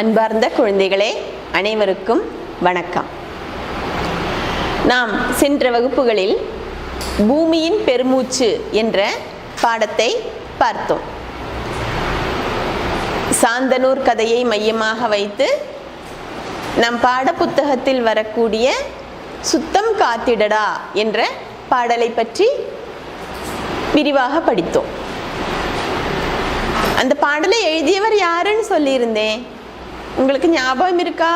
அன்பார்ந்த குழந்தைகளே, அனைவருக்கும் வணக்கம். நாம் சென்ற வகுப்புகளில் பூமியின் பெருமூச்சு என்ற பாடத்தை பார்த்தோம். சாந்தனூர் கதையை மையமாக வைத்து நம் பாட புத்தகத்தில் வரக்கூடிய சுத்தம் காத்திடடா என்ற பாடலை பற்றி விரிவாக படித்தோம். அந்த பாடலை எழுதியவர் யாருன்னு சொல்லியிருந்தேன், உங்களுக்கு ஞாபகம் இருக்கா?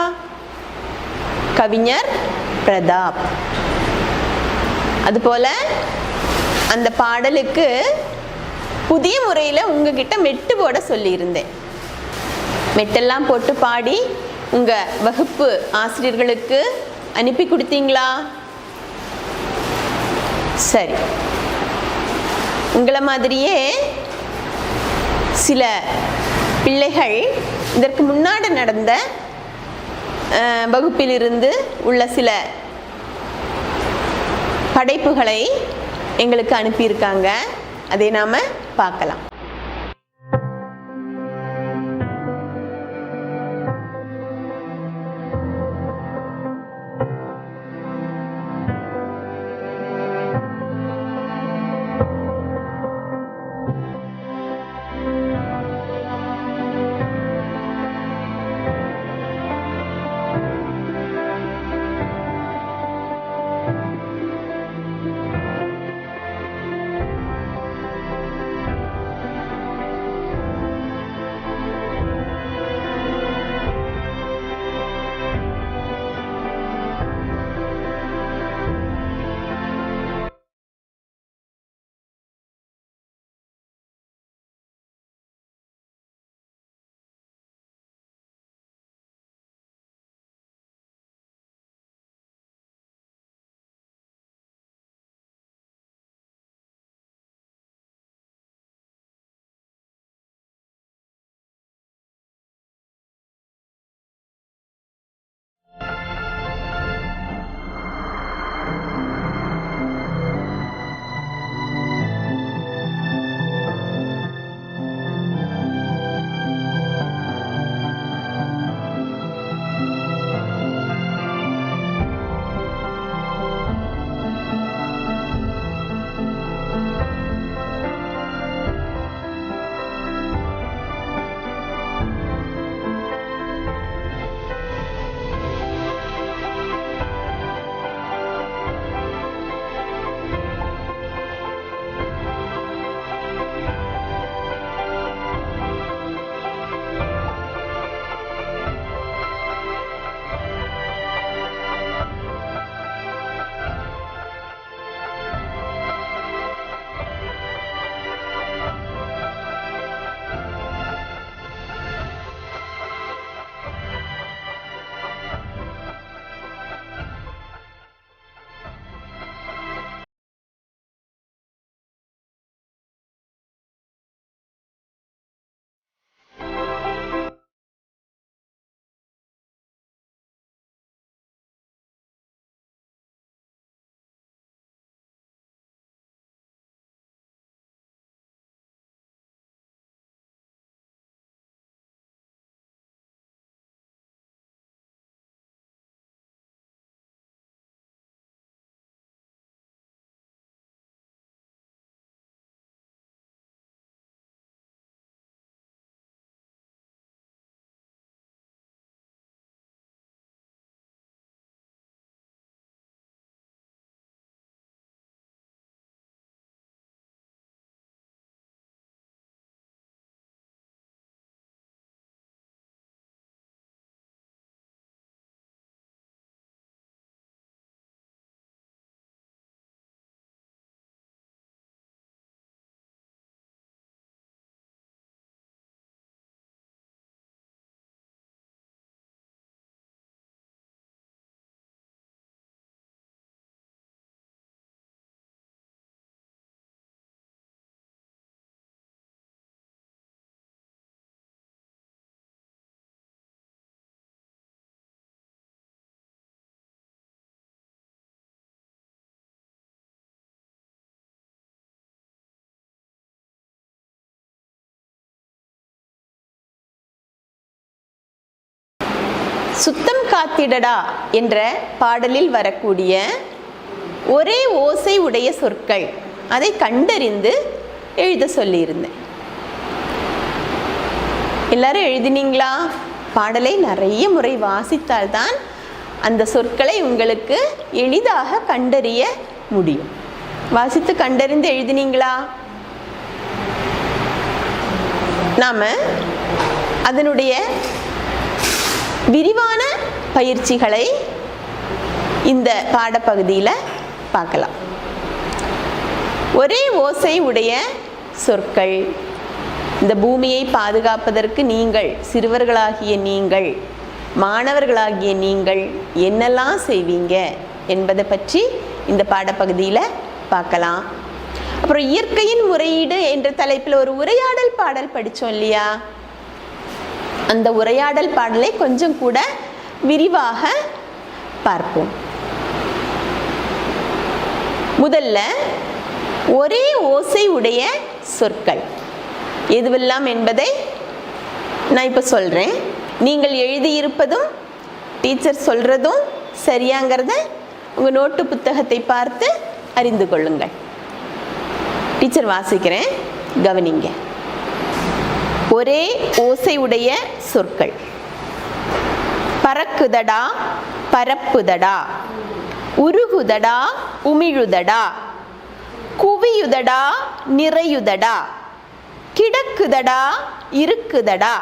கவிஞர் பிரதாப். அதுபோல அந்த பாடலுக்கு புதிய முறையில் உங்ககிட்ட மெட்டு போட சொல்லியிருந்தேன். மெட்டெல்லாம் போட்டு பாடி உங்கள் வகுப்பு ஆசிரியர்களுக்கு அனுப்பி கொடுத்தீங்களா? சரி, உங்களை மாதிரியே சில பிள்ளைகள் இதற்கு முன்னாடி நடந்த வகுப்பிலிருந்து உள்ள சில படைப்புகளை எங்களுக்கு அனுப்பியிருக்காங்க. அதை நாம் பார்க்கலாம். சுத்தம் காத்திடடா என்ற பாடலில் வரக்கூடிய ஒரே ஓசை உடைய சொற்கள் அதை கண்டறிந்து எழுத சொல்லியிருந்தேன். எல்லாரும் எழுதினீங்களா? பாடலை நிறைய முறை வாசித்தால்தான் அந்த சொற்களை உங்களுக்கு எளிதாக கண்டறிய முடியும். வாசித்து கண்டறிந்து எழுதினீங்களா? நாம அதனுடைய விரிவான பயிற்சிகளை இந்த பாடப்பகுதியில் பார்க்கலாம். ஒரே ஓசை உடைய சொற்கள். இந்த பூமியை பாதுகாப்பதற்கு நீங்கள், சிறுவர்களாகிய நீங்கள், மாணவர்களாகிய நீங்கள் என்னெல்லாம் செய்வீங்க என்பதை பற்றி இந்த பாடப்பகுதியில் பார்க்கலாம். அப்புறம் இயற்கையின் முறையீடு என்ற தலைப்பில் ஒரு உரையாடல் பாடல் படித்தோம் இல்லையா? அந்த உரையாடல் பாடலை கொஞ்சம் கூட விரிவாக பார்ப்போம். முதல்ல ஒரே ஓசை உடைய சொற்கள் எதுவெல்லாம் என்பதை நான் இப்போ சொல்கிறேன். நீங்கள் எழுதியிருப்பதும் டீச்சர் சொல்கிறதும் சரியாங்கிறத உங்கள் நோட்டு புத்தகத்தை பார்த்து அறிந்து கொள்ளுங்கள். டீச்சர் வாசிக்கிறேன், கவனிங்க. ஒரே ஓசை உடைய சொற்கள். பறக்குதடா, பரப்புதடா, உருகுதடா, உமிழுதடா, குவியுதடா, நிறையுதடா, கிடக்குதடா, இருக்குதடா,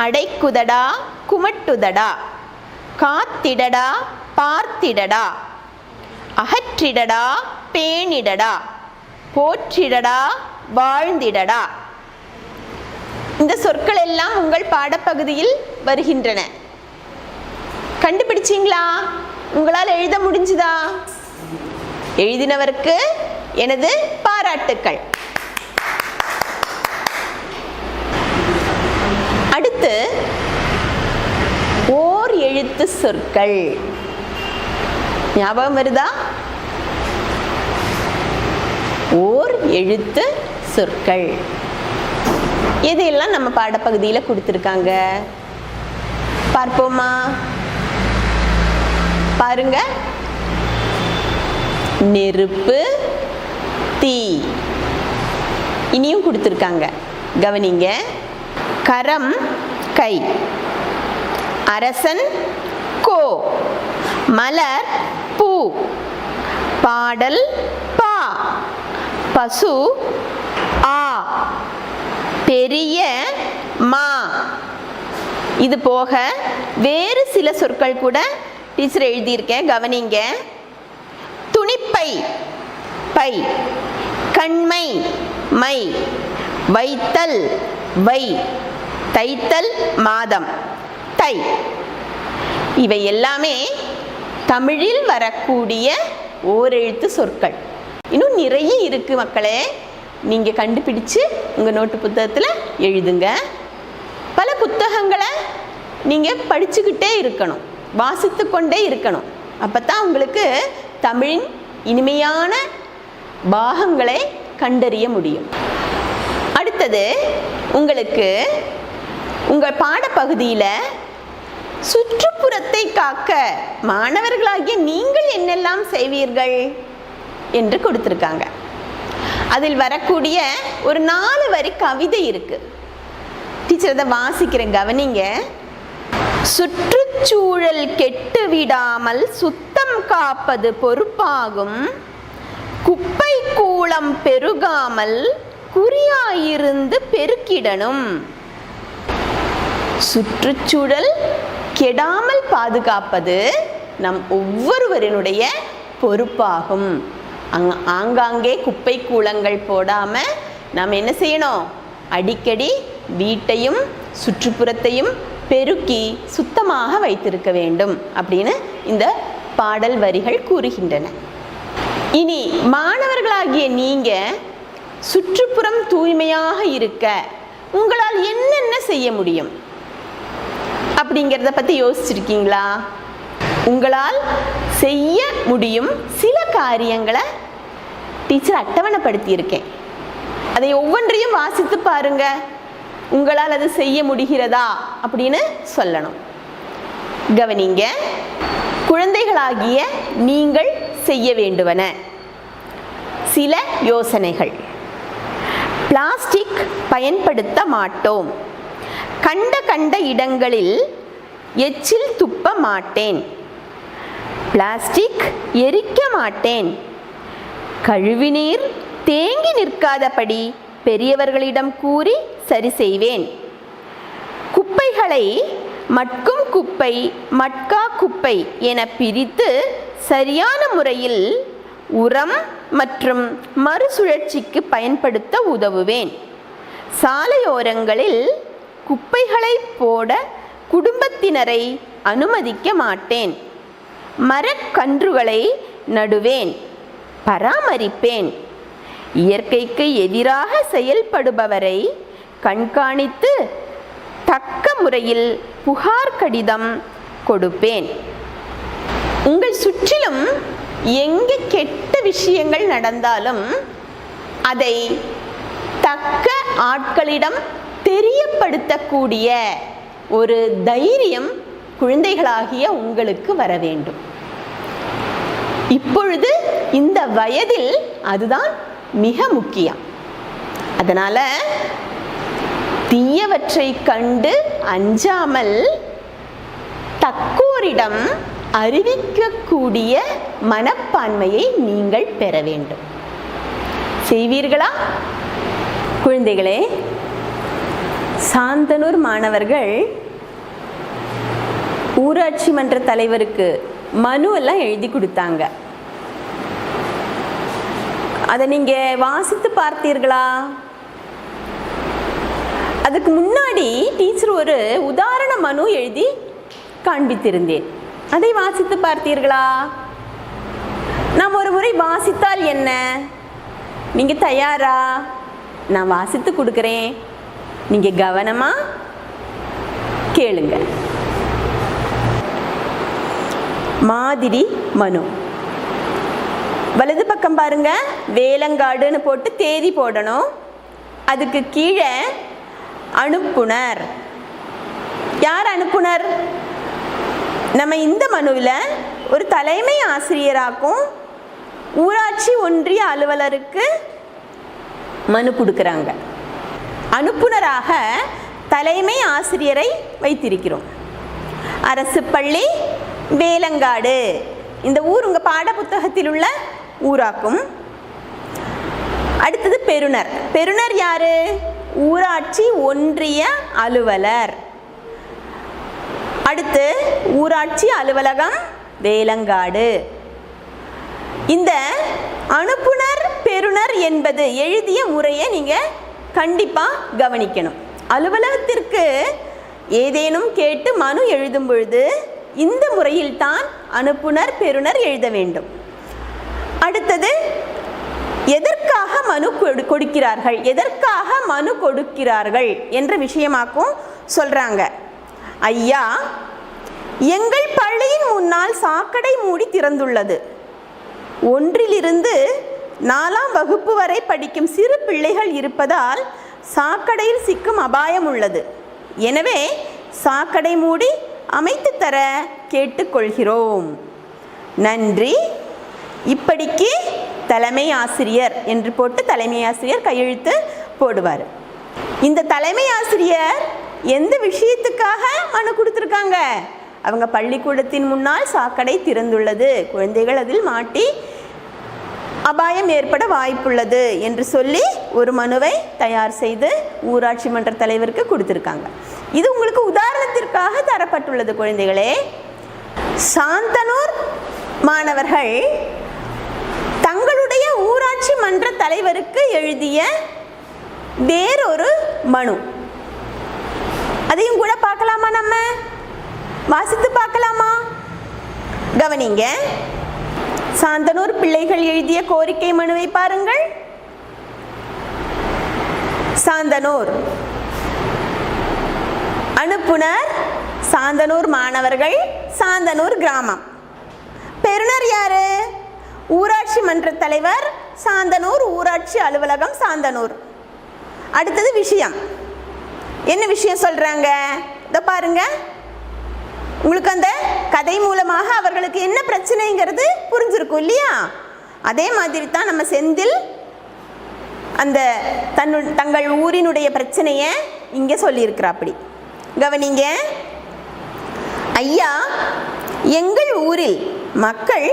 அடைக்குதடா, குமட்டுதடா, காத்திடடா, பார்த்திடடா, அகற்றிடடா, பேணிடடா, போற்றிடடா, வாழ்ந்திடடா. இந்த சொற்கள் எல்லாம் உங்கள் பாடப்பகுதியில் வருகின்றன. கண்டுபிடிச்சிங்களா? உங்களால் எழுத முடிஞ்சுதா? எழுதினவருக்கு எனது பாராட்டுக்கள். அடுத்து ஓர் எழுத்து சொற்கள். ஞாபகம் வருதா? ஓர் எழுத்து சொற்கள் எதையெல்லாம் நம்ம பாடப்பகுதியில் கொடுத்துருக்காங்க பார்ப்போமா? பாருங்க. நெருப்பு, தீ. இனியும் கொடுத்துருக்காங்க, கவனிங்க. கரம், கை. அரசன், கோ. மலர், பூ. பாடல், பா. பசு, ஆ. பெரிய, மா. இது போக வேறு சில சொற்கள் கூட டீச்சர் எழுதியிருக்கேன், கவனிங்க. துணிப்பை, பை. கண்மை, மை. வைத்தல், வை. தைத்தல், மாதம், தை. இவை எல்லாமே தமிழில் வரக்கூடிய ஓரெழுத்து சொற்கள். இன்னும் நிறைய இருக்கு மக்களே. நீங்க கண்டுபிடிச்சு உங்க நோட்டு புத்தகத்தில் எழுதுங்க. பல புத்தகங்களை நீங்க படிச்சுக்கிட்டே இருக்கணும், வாசித்து கொண்டே இருக்கணும். அப்பதான் உங்களுக்கு தமிழின் இனிமையான பாகங்களை கண்டறிய முடியும். அடுத்தது உங்களுக்கு உங்கள் பாடப்பகுதியில் சுற்றுப்புறத்தை காக்க மாணவர்களாகிய நீங்கள் என்னெல்லாம் செய்வீர்கள் என்று கொடுத்திருக்காங்க. அதில் வரக்கூடிய ஒரு 4 வரி கவிதை இருக்கு. டீச்சர் அதை வாசிக்கிறேன், கவனிங்க. சுற்றுச்சூழல் கெட்டு விடாமல் சுத்தம் காப்பது பொறுப்பாகும். குப்பை கூளம் பெருகாமல் குறியாயிருந்து பெருக்கிடணும். சுற்றுச்சூழல் கெடாமல் பாதுகாப்பது நம் ஒவ்வொருவரினுடைய பொறுப்பாகும். ஆங்காங்கே குப்பை கூளங்கள் போடாம நாம் என்ன செய்யணும்? அடிக்கடி வீட்டையும் சுற்றுப்புறத்தையும் பெருக்கி சுத்தமாக வைத்திருக்க வேண்டும் அப்படின்னு இந்த பாடல் வரிகள் கூறுகின்றன. இனி மாணவர்களாகிய நீங்க சுற்றுப்புறம் தூய்மையாக இருக்க உங்களால் என்னென்ன செய்ய முடியும் அப்படிங்கிறத பற்றி யோசிச்சிருக்கீங்களா? உங்களால் செய்ய முடியும் சில காரியங்களை டீச்சர் அட்டவணைப்படுத்தி இருக்கேன். அதை ஒவ்வொன்றையும் வாசித்து பாருங்க. உங்களால் அது செய்ய முடிகிறதா அப்படின்னு சொல்லணும். கவனிங்க. குழந்தைகளாகிய நீங்கள் செய்ய வேண்டுவன சில யோசனைகள். பிளாஸ்டிக் பயன்படுத்த மாட்டோம். கண்ட இடங்களில் எச்சில் துப்ப மாட்டேன். பிளாஸ்டிக் எரிக்க மாட்டேன். கழிவுநீர் தேங்கி நிற்காதபடி பெரியவர்களிடம் கூறி சரி செய்வேன். குப்பைகளை மட்கும் குப்பை, மட்கா குப்பை என பிரித்து சரியான முறையில் உரம் மற்றும் மறுசுழற்சிக்கு பயன்படுத்த உதவுவேன். சாலையோரங்களில் குப்பைகளை போட குடும்பத்தினரை அனுமதிக்க மாட்டேன். மரக்கன்றுகளை நடுவேன், பராமரிப்பேன். இயற்கைக்கு எதிராக செயல்படுபவரை கண்காணித்து தக்க முறையில் புகார் கடிதம் கொடுப்பேன். உங்கள் சுற்றிலும் எங்கே கெட்ட விஷயங்கள் நடந்தாலும் அதை தக்க ஆட்களிடம் தெரியப்படுத்தக்கூடிய ஒரு தைரியம் குழந்தைகளாகிய உங்களுக்கு வர வேண்டும். இப்பொழுது இந்த வயதில் அதுதான் மிக முக்கியம். அதனால தீயவற்றை கண்டு அஞ்சாமல் தக்கோரிடம் அறிவிக்கக்கூடிய மனப்பான்மையை நீங்கள் பெற வேண்டும். செய்வீர்களா குழந்தைகளே? சாந்தனூர் மாணவர்கள் ஊராட்சி மன்ற தலைவருக்கு மனு எல்லாம் எழுதி கொடுத்தாங்க. அதை நீங்க வாசித்து பார்த்தீர்களா? அதுக்கு முன்னாடி டீச்சர் ஒரு உதாரண மனு எழுதி காண்பித்திருந்தேன். அதை வாசித்து பார்த்தீர்களா? நாம் ஒரு முறை வாசித்தால் என்ன? நீங்க தயாரா? நான் வாசித்து கொடுக்கிறேன், நீங்க கவனமா கேளுங்க. மாதிரி மனு. வலது பக்கம் பாருங்க, வேலங்காடுன்னு போட்டு தேதி போடணும். அதுக்கு கீழே அனுப்புனர். யார் அனுப்புனர்? நம்ம இந்த மனுவில் ஒரு தலைமை ஆசிரியராக்கும் ஊராட்சி ஒன்றிய அலுவலருக்கு மனு கொடுக்குறாங்க. அனுப்புனராக தலைமை ஆசிரியரை வைத்திருக்கிறோம். அரசு பள்ளி வேலங்காடு, இந்த ஊர் உங்கள் பாட புத்தகத்தில் உள்ள ஊராக்கும். அடுத்தது பெறுநர். பெறுநர் யாரு? ஊராட்சி ஒன்றிய அலுவலர். அடுத்து ஊராட்சி அலுவலகம் வேலங்காடு. இந்த அனுப்புனர் பெறுநர் என்பது எழுதிய முறையை நீங்கள் கண்டிப்பாக கவனிக்கணும். அலுவலகத்திற்கு ஏதேனும் கேட்டு மனு எழுதும் பொழுது இந்த முறையில் தான் அனுப்புனர் பெறுநர் எழுத வேண்டும். அடுத்தது எதற்காக மனு கொடுக்கிறார்கள், எதற்காக மனு கொடுக்கிறார்கள் என்ற விஷயமாக்கும் சொல்றாங்க. ஐயா, எங்கள் பள்ளியின் முன்னால் சாக்கடை மூடி திறந்துள்ளது. 1லிருந்து 4ஆம் வகுப்பு வரை படிக்கும் சிறு பிள்ளைகள் இருப்பதால் சாக்கடையில் சிக்கும் அபாயம் உள்ளது. எனவே சாக்கடை மூடி அமைத்து தர கேட்டுக்கொள்கிறோம். நன்றி. இப்படிக்கு தலைமை ஆசிரியர் என்று போட்டு தலைமை ஆசிரியர் கையெழுத்து போடுவார். இந்த தலைமை ஆசிரியர் எந்த விஷயத்துக்காக மனு கொடுத்துருக்காங்க? அவங்க பள்ளிக்கூடத்தின் முன்னால் சாக்கடை திறந்துள்ளது, குழந்தைகள் அதில் மாட்டி அபாயம் ஏற்பட வாய்ப்புள்ளது என்று சொல்லி ஒரு மனுவை தயார் செய்து ஊராட்சி மன்ற தலைவருக்கு கொடுத்துருக்காங்க. இது உங்களுக்கு உதாரணத்திற்காக தரப்பட்டுள்ளது குழந்தைகளே. சாந்தனூர் மாணவர்கள் தங்களுடைய ஊராட்சி மன்ற தலைவருக்கு எழுதிய வேறொரு மனு, அதையும் கூட பார்க்கலாமா? நம்ம வாசித்து பார்க்கலாமா? கவனிங்க. சாந்தனூர் பிள்ளைகள் எழுதிய கோரிக்கை மனுவை பாருங்கள். சாந்தனூர். அனுப்புனர் சாந்தனூர் மாணவர்கள், சாந்தனூர் கிராமம். பெறுநர் யாரு? ஊராட்சி மன்ற தலைவர், சாந்தனூர் ஊராட்சி அலுவலகம், சாந்தனூர். அடுத்தது விஷயம். என்ன விஷயம் சொல்றாங்க? இத பாருங்க. உங்களுக்கு அந்த கதை மூலமாக அவர்களுக்கு என்ன பிரச்சனைங்கிறது புரிஞ்சிருக்கும் இல்லையா? அதே மாதிரி தான் நம்ம செந்தில் அந்த தங்கள் ஊரினுடைய பிரச்சனையை இங்கே சொல்லியிருக்கிறாப்படி. கவனிங்க, ஐயா, எங்கள் ஊரில் மக்கள்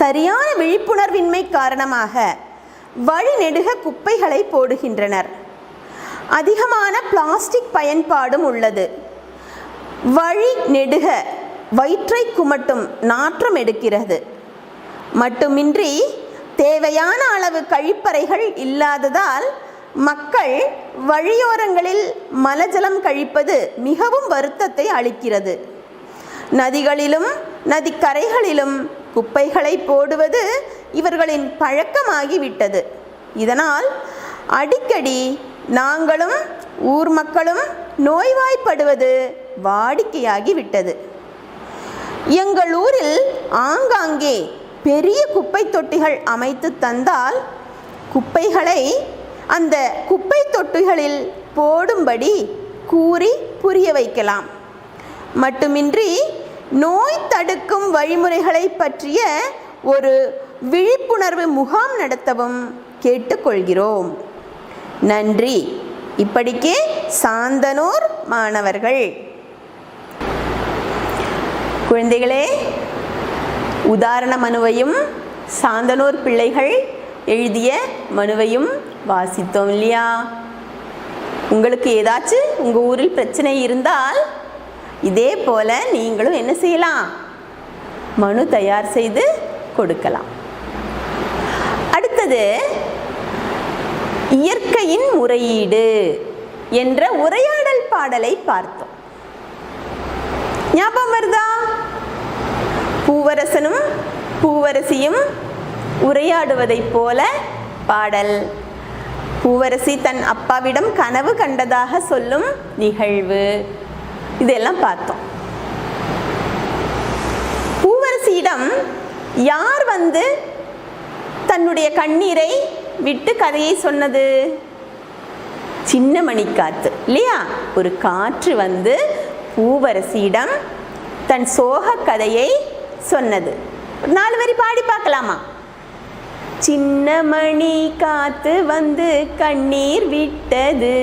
சரியான விழிப்புணர்வின்மை காரணமாக வழிநெடுக குப்பைகளை போடுகின்றனர். அதிகமான பிளாஸ்டிக் பயன்பாடும் உள்ளது. வழி நெடுக வயிற்றை குமட்டும் நாற்றம் எடுக்கிறது. மட்டுமின்றி தேவையான அளவு கழிப்பறைகள் இல்லாததால் மக்கள் வழியோரங்களில் மலஜலம் கழிப்பது மிகவும் வருத்தத்தை அளிக்கிறது. நதிகளிலும் நதிக்கரைகளிலும் குப்பைகளை போடுவது இவர்களின் பழக்கமாகிவிட்டது. இதனால் அடிக்கடி நாங்களும் ஊர் மக்களும் நோய்வாய்ப்படுவது வாடிக்கையாகிவிட்டது. எங்கள் ஊரில் ஆங்காங்கே பெரிய குப்பை தொட்டிகள் அமைத்து தந்தால் குப்பைகளை அந்த குப்பை தொட்டிகளில் போடும்படி கூறி புரிய வைக்கலாம். மட்டுமின்றி நோய் தடுக்கும் வழிமுறைகளை பற்றிய ஒரு விழிப்புணர்வு முகாம் நடத்தவும் கேட்டுக்கொள்கிறோம். நன்றி. இப்படிக்கு சாந்தனூர் மாணவர்கள். குழந்தைகளே, உதாரண மனுவையும் சாந்தனூர் பிள்ளைகள் எழுதிய மனுவையும் வாசித்தோம் இல்லையா? உங்களுக்கு ஏதாச்சும் உங்கள் ஊரில் பிரச்சனை இருந்தால் இதே போல நீங்களும் என்ன செய்யலாம்? மனு தயார் செய்து கொடுக்கலாம். அடுத்தது இயற்கையின் முறையீடு என்ற உரையாடல் பாடலை பார்த்தோம். ஞாபகம் வருதா? பூவரசனும் பூவரசியும் உரையாடுவதைப் போல பாடல். பூவரசி தன் அப்பாவிடம் கனவு கண்டதாக சொல்லும் நிகழ்வு, இதெல்லாம் பார்த்தோம். பூவரசியிடம் யார் வந்து தன்னுடைய கண்ணீரை விட்டு கதையை சொன்னது? சின்ன மணிக்காத்து இல்லையா? ஒரு காற்று வந்து பூவரசியிடம் தன் சோக கதையை சொன்னது. 4 வரி பாடி பார்க்கலாமா? சின்ன மணி காத்து வந்து கண்ணீர் விட்டது,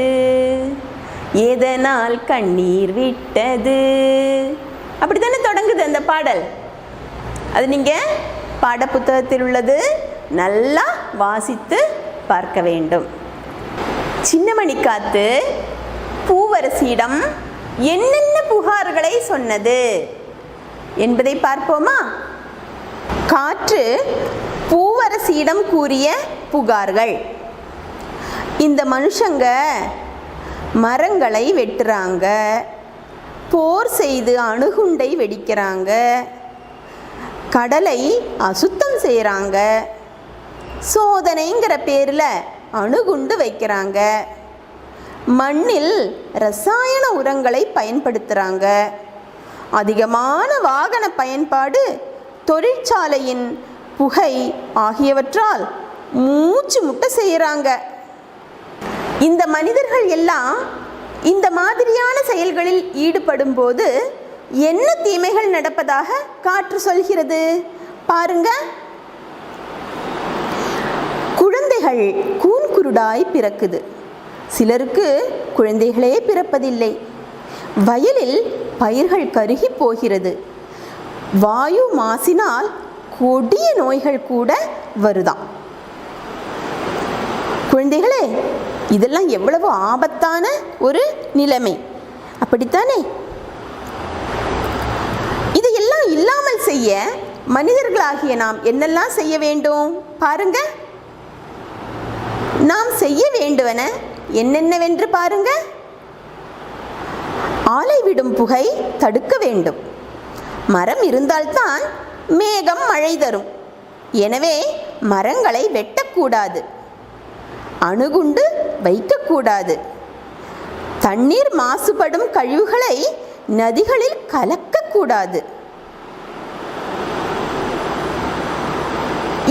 எதனால் கண்ணீர் விட்டது, அப்படித்தானே தொடங்குது அந்த பாடல். அது நீங்கள் பாட புத்தகத்தில் உள்ளது, நல்லா வாசித்து பார்க்க வேண்டும். சின்னமணி காத்து பூவரசியிடம் என்னென்ன புகார்களை சொன்னது என்பதை பார்ப்போமா? காற்று பூவரசியிடம் கூறிய புகார்கள்: இந்த மனுஷங்க மரங்களை வெட்டுறாங்க, போர் செய்து அணுகுண்டை வெடிக்கிறாங்க, கடலை அசுத்தம் செய்கிறாங்க, சோதனைங்கிற பேரில் அணுகுண்டு வைக்கிறாங்க, மண்ணில் ரசாயன உரங்களை பயன்படுத்துகிறாங்க, அதிகமான வாகன பயன்பாடு, தொழிற்சாலையின் புகை ஆகியவற்றால் மூச்சு முட்டை செய்கிறாங்க. இந்த மனிதர்கள் எல்லாம் இந்த மாதிரியான செயல்களில் ஈடுபடும் போது என்ன தீமைகள் நடப்பதாக காற்று சொல்கிறது பாருங்க. குழந்தைகள் கூன்குருடாய் பிறக்குது. சிலருக்கு குழந்தைகளே பிறப்பதில்லை. வயலில் பயிர்கள் கருகி போகிறது. வாயு மாசினால் கொடிய நோய்கள் கூட வருதாம். குழந்தைகளே, இதெல்லாம் எவ்வளவு ஆபத்தான ஒரு நிலைமை, அப்படித்தானே? இதையெல்லாம் இல்லாமல் செய்ய மனிதர்களாகிய நாம் என்னெல்லாம் செய்ய வேண்டும் பாருங்க. நாம் செய்ய வேண்டுவன என்னென்னவென்று பாருங்க. ஆலை விடும் புகை தடுக்க வேண்டும். மரம் இருந்தால்தான் மேகம் மழை தரும். எனவே மரங்களை வெட்டக்கூடாது. அணுகுண்டு வைக்கக்கூடாது. தண்ணீர் மாசுபடும் கழிவுகளை நதிகளில் கலக்கக்கூடாது.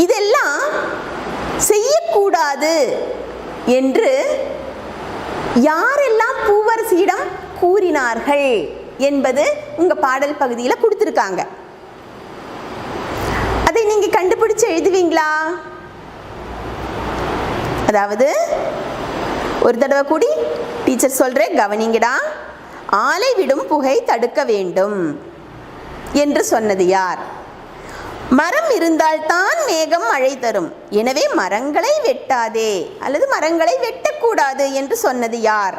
இதெல்லாம் செய்யக்கூடாது என்று யாரெல்லாம் பூவரசியிடம் கூறினார்கள் என்பது உங்க பாடல் பகுதியில் கொடுத்துருக்காங்க. அதை நீங்க கண்டுபிடிச்சு எழுதுவீங்களா? அதாவது ஒரு தடவை கூடி டீச்சர் சொல்றேன், கவனிங்கடா. ஆலை விடும் புகை தடுக்க வேண்டும் என்று சொன்னது யார்? மரம் இருந்தால்தான் மேகம் மழை தரும், எனவே மரங்களை வெட்டாதே அல்லது மரங்களை வெட்டக்கூடாது என்று சொன்னது யார்?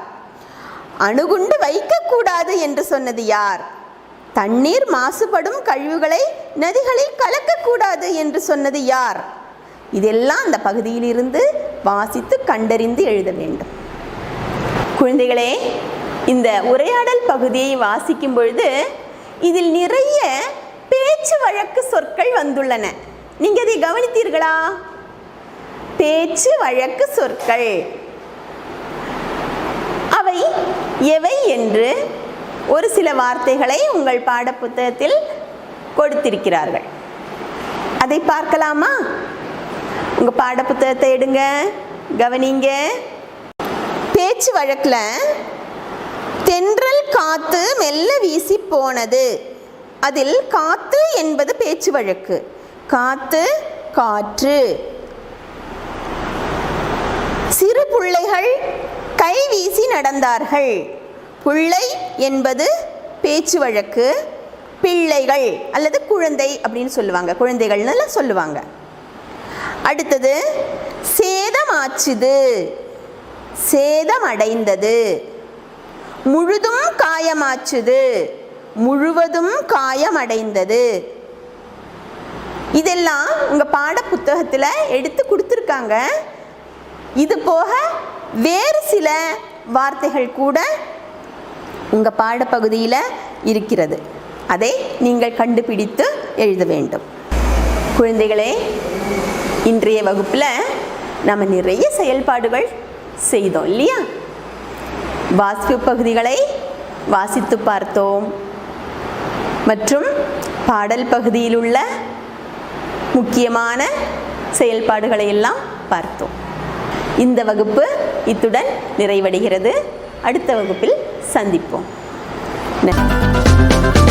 அணுகுண்டு வைக்கக்கூடாது என்று சொன்னது யார்? தண்ணீர் மாசுபடும் கழிவுகளை நதிகளில் கலக்கக்கூடாது என்று சொன்னது யார்? இதெல்லாம் அந்த பகுதியிலிருந்து வாசித்து கண்டறிந்து எழுத வேண்டும். குழந்தைகளே, இந்த உரையாடல் பகுதியை வாசிக்கும் பொழுது இதில் நிறைய பேச்சு வழக்கு சொற்கள் வந்துள்ளன. நீங்க அதை கவனித்தீர்களா? பேச்சு வழக்கு சொற்கள் அவை எவை என்று ஒரு சில வார்த்தைகளை உங்கள் பாடப்புத்தகத்தில் கொடுத்திருக்கிறார்கள். அதை பார்க்கலாமா? உங்க பாடப்புத்தகத்தை எடுங்க, கவனிங்க. பேச்சு வழக்கில் தென்றல் காத்து மெல்ல வீசி போனது, அதில் காத்து என்பது பேச்சு வழக்கு. காத்து, காற்று. சிறு பிள்ளைகள் கை வீசி நடந்தார்கள், பிள்ளை என்பது பேச்சு வழக்கு. பிள்ளைகள் அல்லது குழந்தை அப்படின்னு சொல்லுவாங்க, குழந்தைகள்னு சொல்லுவாங்க. அடுத்தது சேதமாச்சுது, சேதமடைந்தது. முழுதும் காயமாச்சுது, முழுவதும் காயமடைந்தது. இதெல்லாம் உங்க பாட புத்தகத்தில் எடுத்து கொடுத்துருக்காங்க. இது போக வேறு சில வார்த்தைகள் கூட உங்க பாடப்பகுதியில் இருக்கிறது. அதை நீங்கள் கண்டுபிடித்து எழுத வேண்டும். குழந்தைகளே, இன்றைய வகுப்பில் நம்ம நிறைய செயல்பாடுகள் செய்தோம் இல்லையா? வாசிப்பு பகுதிகளை வாசித்து பார்த்தோம் மற்றும் பாடல் பகுதியில் உள்ள முக்கியமான செயல்பாடுகளை எல்லாம் பார்த்தோம். இந்த வகுப்பு இத்துடன் நிறைவடைகிறது. அடுத்த வகுப்பில் சந்திப்போம். நன்றி.